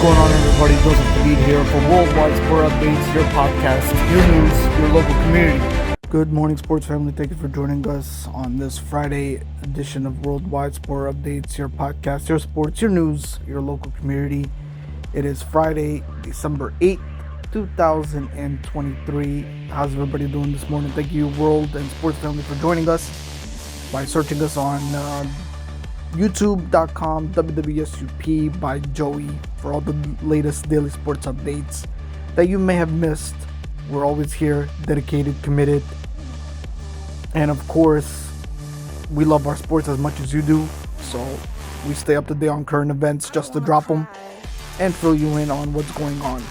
going on, everybody? Joseph Hadid here for Worldwide Sport Updates, your podcast, your news, your local community. Good morning, sports family. Thank you for joining us on this Friday edition of Worldwide Sport Updates, your podcast, your sports, your news, your local community. It is Friday, December 8th, 2023. How's everybody doing this morning? Thank you, world and sports family, for joining us by searching us on youtube.com WWSUP by Joey for all the latest daily sports updates that you may have missed. We're always here, dedicated, committed, and of course we love our sports as much as you do, so we stay up to date on current events just to drop them and fill you in on what's going on.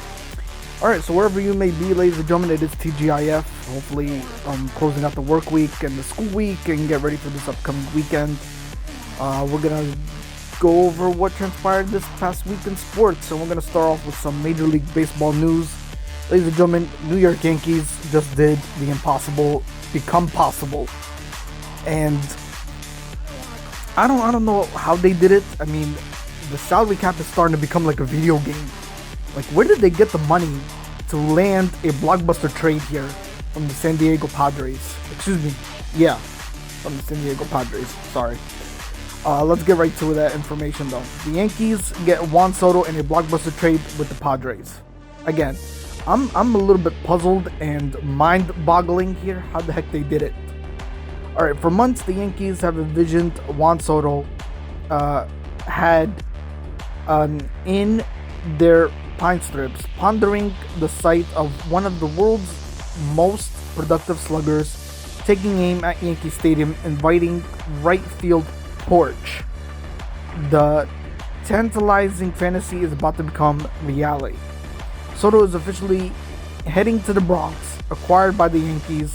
Alright, so wherever you may be, ladies and gentlemen, it is TGIF. Hopefully closing out the work week and the school week and get ready for this upcoming weekend. We're going to go over what transpired this past week in sports. And we're going to start off with some Major League Baseball news. Ladies and gentlemen, New York Yankees just did the impossible become possible. And I don't know how they did it. I mean, the salary cap is starting to become like a video game. Like, where did they get the money to land a blockbuster trade here from the San Diego Padres? Excuse me. Yeah, from the San Diego Padres. Sorry. Let's get right to that information though. The Yankees get Juan Soto in a blockbuster trade with the Padres. Again, I'm a little bit puzzled and mind-boggling here how the heck they did it. Alright, for months the Yankees have envisioned Juan Soto had in their pine strips, pondering the sight of one of the world's most productive sluggers taking aim at Yankee Stadium, inviting right field porch. The tantalizing fantasy is about to become reality. Soto is officially heading to the Bronx, acquired by the Yankees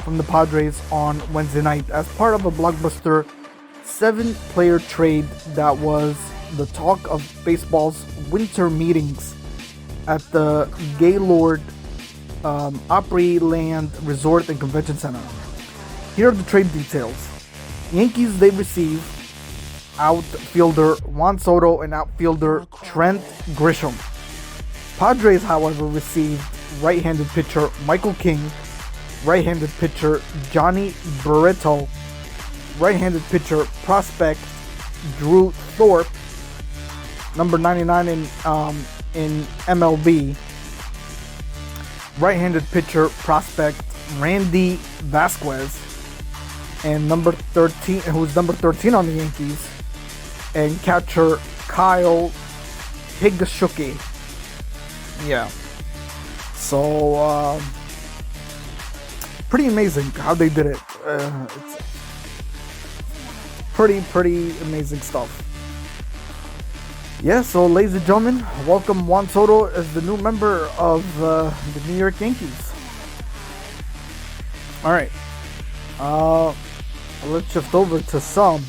from the Padres on Wednesday night as part of a blockbuster 7-player trade that was the talk of baseball's winter meetings at the Gaylord Opryland Resort and Convention Center. Here are the trade details. Yankees, they receive outfielder Juan Soto and outfielder Trent Grisham. Padres, however, received right-handed pitcher Michael King, right-handed pitcher Johnny Barreto, right-handed pitcher prospect Drew Thorpe, number 99 in MLB, right-handed pitcher prospect Randy Vasquez, and number 13, who's number 13 on the Yankees, and catcher Kyle Higashioka. Yeah. So, pretty amazing how they did it. It's pretty amazing stuff. Yeah, so ladies and gentlemen, welcome Juan Soto as the new member of the New York Yankees. Alright. Let's shift over to some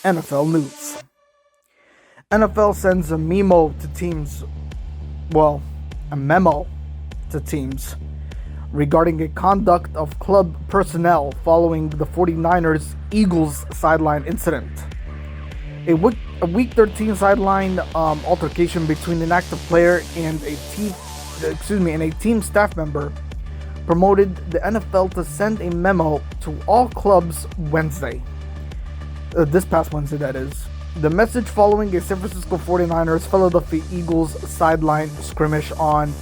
NFL news. NFL sends a memo to teams, a memo to teams regarding a conduct of club personnel following the 49ers Eagles sideline incident. A week 13 sideline altercation between an active player and a team staff member promoted the NFL to send a memo to all clubs Wednesday. This past Wednesday, that is. The message following a San Francisco 49ers Philadelphia Eagles sideline skirmish on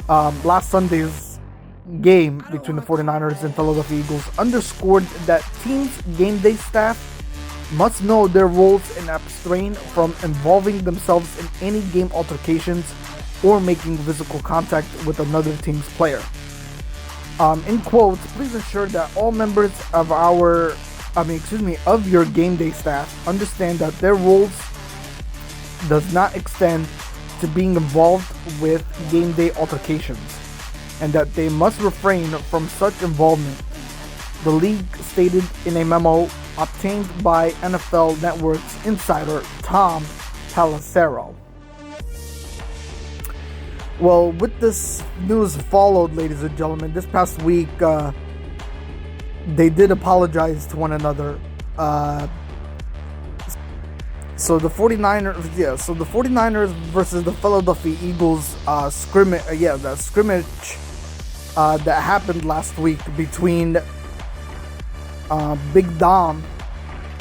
last Sunday's game between the 49ers and Philadelphia Eagles underscored that teams' game day staff must know their roles and abstain from involving themselves in any game altercations or making physical contact with another team's player. In quotes, please ensure that all members of your game day staff understand that their roles does not extend to being involved with game day altercations, and that they must refrain from such involvement, the league stated in a memo obtained by NFL Network's insider Tom Pelissero. Well, with this news followed, ladies and gentlemen, this past week, they did apologize to one another. So the 49ers versus the Philadelphia Eagles scrimmage, the scrimmage that happened last week between Big Dom,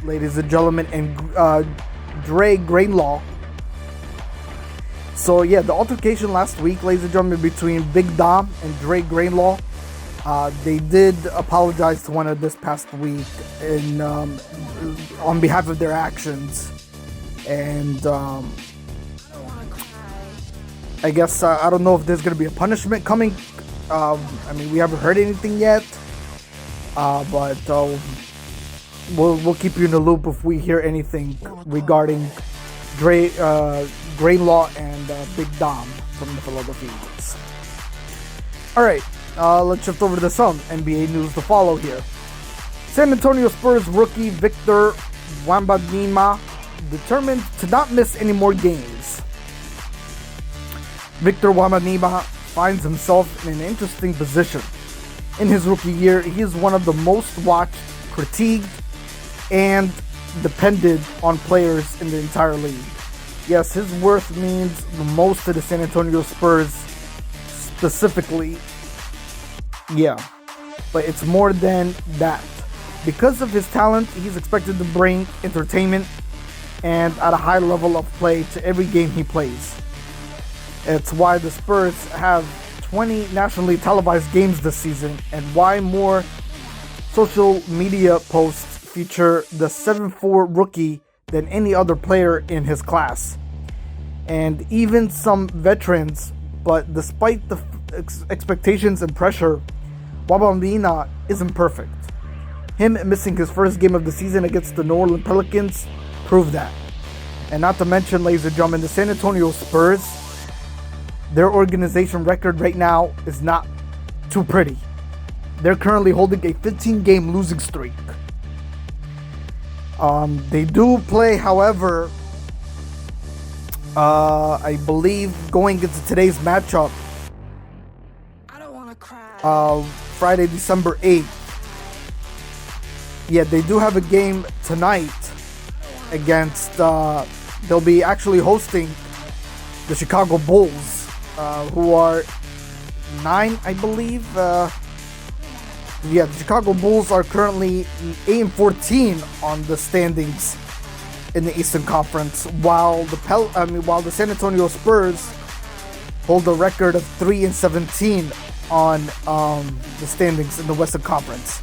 ladies and gentlemen, and Dre Greenlaw. So yeah, the altercation last week, ladies and gentlemen, between Big Dom and Dre Greenlaw, they did apologize to one another this past week in on behalf of their actions. And I guess I don't know if there's gonna be a punishment coming. I mean, we haven't heard anything yet, but we'll keep you in the loop if we hear anything regarding Greenlaw and Big Dom from the Philadelphia Eagles. All right, let's shift over to some NBA news to follow here. San Antonio Spurs rookie Victor Wembanyma determined to not miss any more games. Victor Wembanyma finds himself in an interesting position. In his rookie year, he is one of the most watched, critiqued, and depended on players in the entire league. Yes, his worth means the most to the San Antonio Spurs specifically. Yeah, but it's more than that. Because of his talent, he's expected to bring entertainment and at a high level of play to every game he plays. It's why the Spurs have 20 nationally televised games this season, and why more social media posts feature the 7'4" rookie than any other player in his class. And even some veterans, but despite the expectations and pressure, Wembanyma isn't perfect. Him missing his first game of the season against the New Orleans Pelicans prove that. And not to mention, ladies and gentlemen, the San Antonio Spurs, their organization record right now is not too pretty. They're currently holding a 15-game losing streak. They do play, however, I believe going into today's matchup, Friday, December 8th. Yeah, they do have a game tonight against, they'll be actually hosting the Chicago Bulls, who are 9, I believe. The Chicago Bulls are currently 8-14 on the standings in the Eastern Conference, while the San Antonio Spurs hold a record of 3-17 on the standings in the Western Conference.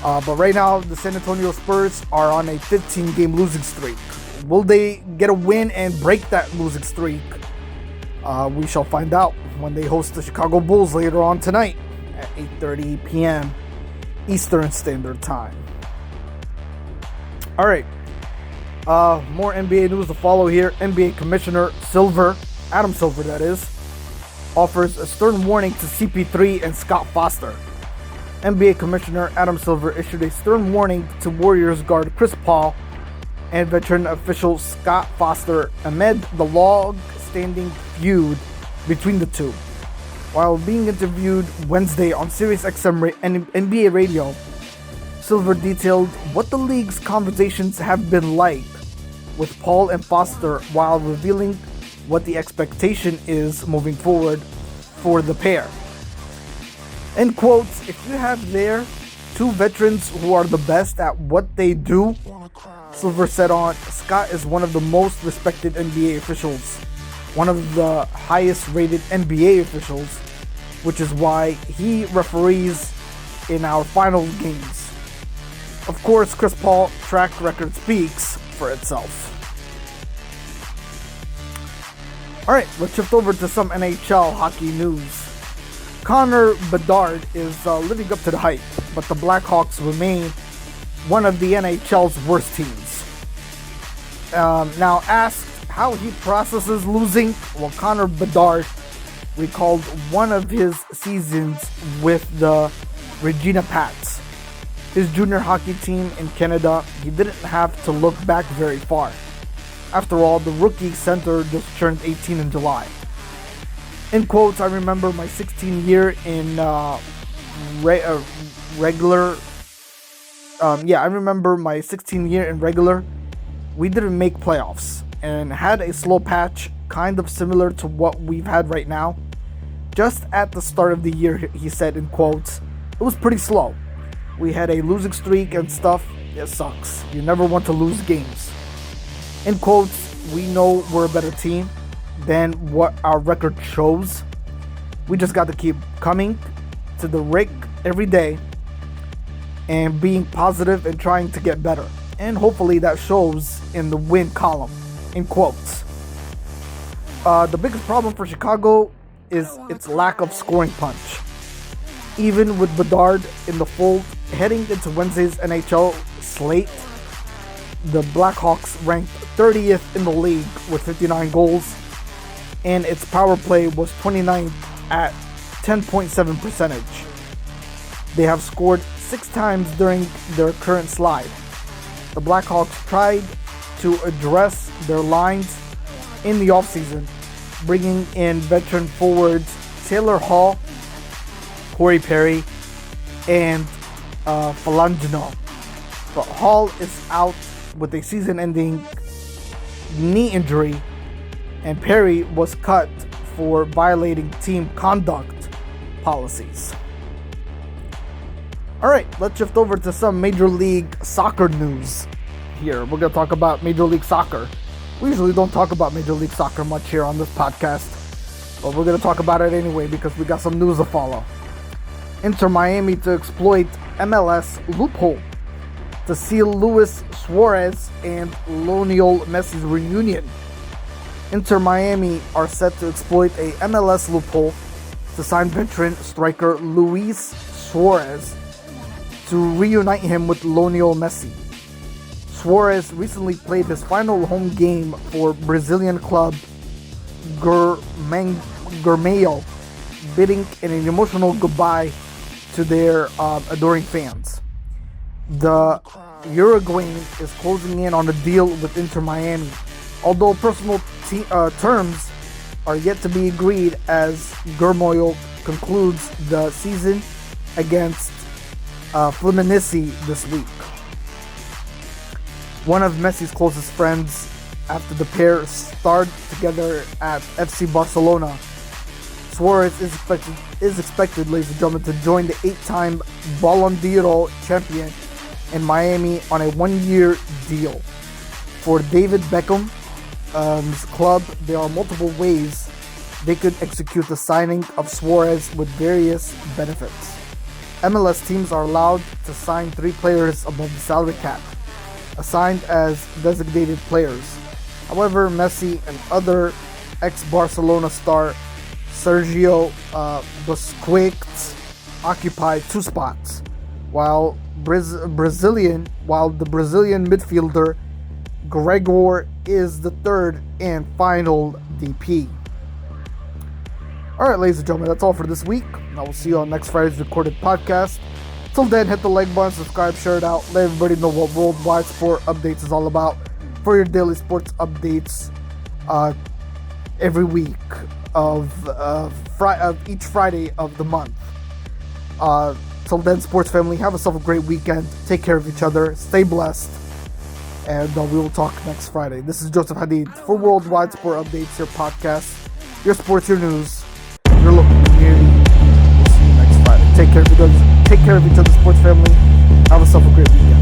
But right now, the San Antonio Spurs are on a 15-game losing streak. Will they get a win and break that losing streak? We shall find out when they host the Chicago Bulls later on tonight at 8:30 p.m. Eastern Standard Time. All right. More NBA news to follow here. NBA Commissioner Adam Silver, that is, offers a stern warning to CP3 and Scott Foster. NBA Commissioner Adam Silver issued a stern warning to Warriors guard Chris Paul and veteran official Scott Foster amid the long-standing feud between the two. While being interviewed Wednesday on SiriusXM NBA Radio, Silver detailed what the league's conversations have been like with Paul and Foster, while revealing what the expectation is moving forward for the pair. In quotes, if you have there two veterans who are the best at what they do, Silver said on, Scott is one of the most respected NBA officials, one of the highest rated NBA officials, which is why he referees in our final games. Of course, Chris Paul's track record speaks for itself. Alright, let's shift over to some NHL hockey news. Connor Bedard is living up to the hype, but the Blackhawks remain one of the NHL's worst teams. Now asked how he processes losing, well, Connor Bedard recalled one of his seasons with the Regina Pats, his junior hockey team in Canada. He didn't have to look back very far. After all, the rookie center just turned 18 in July. In quotes, I remember my 16 year in regular. I remember my 16 year in regular we didn't make playoffs and had a slow patch kind of similar to what we've had right now. Just at the start of the year, he said in quotes, it was pretty slow. We had a losing streak and stuff. It sucks. You never want to lose games. In quotes, we know we're a better team than what our record shows. We just got to keep coming to the rink every day and being positive and trying to get better. And hopefully that shows in the win column, in quotes. The biggest problem for Chicago is its lack of scoring punch. Even with Bedard in the fold, heading into Wednesday's NHL slate, the Blackhawks ranked 30th in the league with 59 goals, and its power play was 29th at 10.7 percentage. They have scored 6 times during their current slide. The Blackhawks tried to address their lines in the offseason, bringing in veteran forwards Taylor Hall, Corey Perry, and Falangino. But Hall is out with a season-ending knee injury, and Perry was cut for violating team conduct policies. Alright, let's shift over to some Major League Soccer news here. We're going to talk about Major League Soccer. We usually don't talk about Major League Soccer much here on this podcast, but we're going to talk about it anyway because we got some news to follow. Inter Miami to exploit MLS loophole to seal Luis Suarez and Lionel Messi's reunion. Inter Miami are set to exploit a MLS loophole to sign veteran striker Luis Suarez to reunite him with Lionel Messi. Suarez recently played his final home game for Brazilian club Grêmio, bidding an emotional goodbye to their adoring fans. The Uruguayan is closing in on a deal with Inter Miami, although personal terms are yet to be agreed as Grêmio concludes the season against Fluminense this week. One of Messi's closest friends after the pair starred together at FC Barcelona. Suarez is expected, ladies and gentlemen, to join the 8-time Ballon d'Or champion in Miami on a 1-year deal. For David Beckham's club, there are multiple ways they could execute the signing of Suarez with various benefits. MLS teams are allowed to sign 3 players above the salary cap, assigned as designated players. However, Messi and other ex-Barcelona star Sergio Busquets occupy 2 spots, while the Brazilian midfielder Gregor is the 3rd and final DP. Alright, ladies and gentlemen, that's all for this week. I will see you on next Friday's recorded podcast. Till then, hit the like button, subscribe, share it out, let everybody know what Worldwide Sport Updates is all about for your daily sports updates every week of each Friday of the month. Till then, sports family, have yourself a great weekend. Take care of each other. Stay blessed. And we will talk next Friday. This is Joseph Hadid for Worldwide Sport Updates, your podcast, your sports, your news, your local community. We'll see you next Friday. Take care of each other, sports family. Have yourself a great weekend.